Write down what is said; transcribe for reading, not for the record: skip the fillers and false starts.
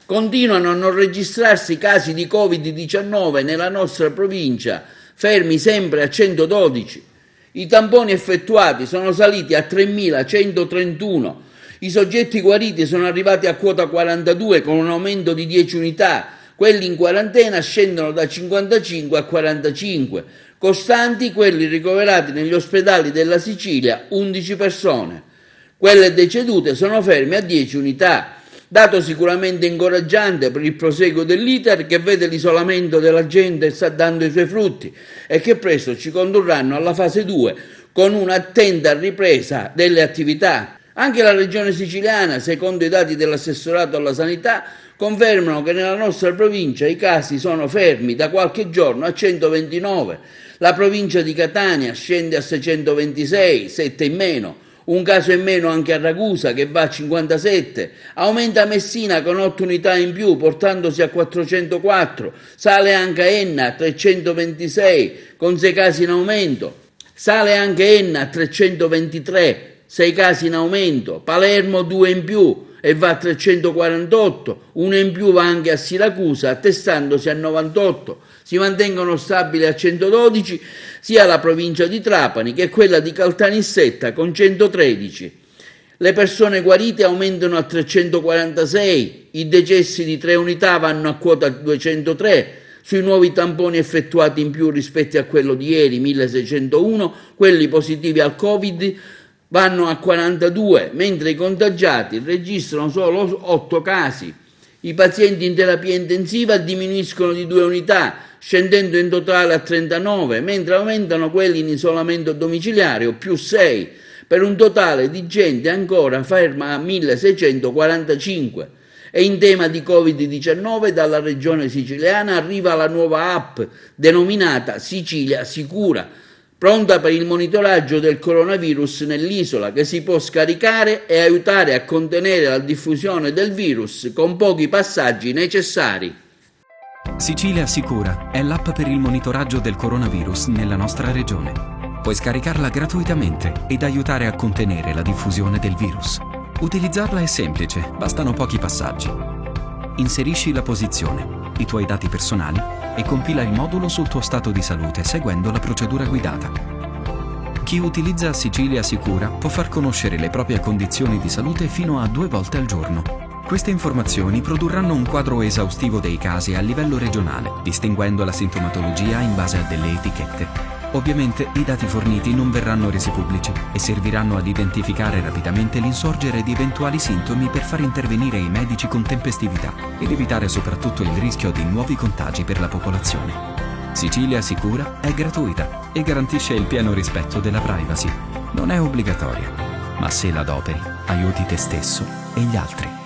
Continuano a non registrarsi casi di Covid-19 nella nostra provincia, fermi sempre a 112. I tamponi effettuati sono saliti a 3.131. I soggetti guariti sono arrivati a quota 42 con un aumento di 10 unità. Quelli in quarantena scendono da 55 a 45. Costanti quelli ricoverati negli ospedali della Sicilia, 11 persone. Quelle decedute sono ferme a 10 unità. Dato sicuramente incoraggiante per il proseguo dell'iter che vede l'isolamento della gente sta dando i suoi frutti e che presto ci condurranno alla fase 2 con un'attenta ripresa delle attività. Anche la regione siciliana, secondo i dati dell'assessorato alla sanità, confermano che nella nostra provincia i casi sono fermi da qualche giorno a 129. La provincia di Catania scende a 626, 7 in meno. Un caso in meno anche a Ragusa che va a 57, aumenta Messina con 8 unità in più portandosi a 404, sale anche Enna a 326 con 6 casi in aumento, sale anche Enna a 323, 6 casi in aumento, Palermo 2 in più e va a 348, 1 in più va anche a Siracusa attestandosi a 98, si mantengono stabili a 112 sia la provincia di Trapani che quella di Caltanissetta con 113. Le persone guarite aumentano a 346, i decessi di 3 unità vanno a quota 203, sui nuovi tamponi effettuati in più rispetto a quello di ieri 1601, quelli positivi al Covid vanno a 42, mentre i contagiati registrano solo 8 casi. I pazienti in terapia intensiva diminuiscono di 2 unità, scendendo in totale a 39, mentre aumentano quelli in isolamento domiciliare, più 6, per un totale di gente ancora ferma a 1645. E in tema di Covid-19 dalla regione siciliana arriva la nuova app denominata Sicilia Sicura, pronta per il monitoraggio del coronavirus nell'isola, che si può scaricare e aiutare a contenere la diffusione del virus con pochi passaggi necessari. Sicilia Sicura è l'app per il monitoraggio del coronavirus nella nostra regione. Puoi scaricarla gratuitamente ed aiutare a contenere la diffusione del virus. Utilizzarla è semplice, bastano pochi passaggi. Inserisci la posizione, i tuoi dati personali e compila il modulo sul tuo stato di salute seguendo la procedura guidata. Chi utilizza Sicilia Sicura può far conoscere le proprie condizioni di salute fino a 2 volte al giorno. Queste informazioni produrranno un quadro esaustivo dei casi a livello regionale, distinguendo la sintomatologia in base a delle etichette. Ovviamente i dati forniti non verranno resi pubblici e serviranno ad identificare rapidamente l'insorgere di eventuali sintomi per far intervenire i medici con tempestività ed evitare soprattutto il rischio di nuovi contagi per la popolazione. Sicilia Sicura è gratuita e garantisce il pieno rispetto della privacy. Non è obbligatoria, ma se la adoperi, aiuti te stesso e gli altri.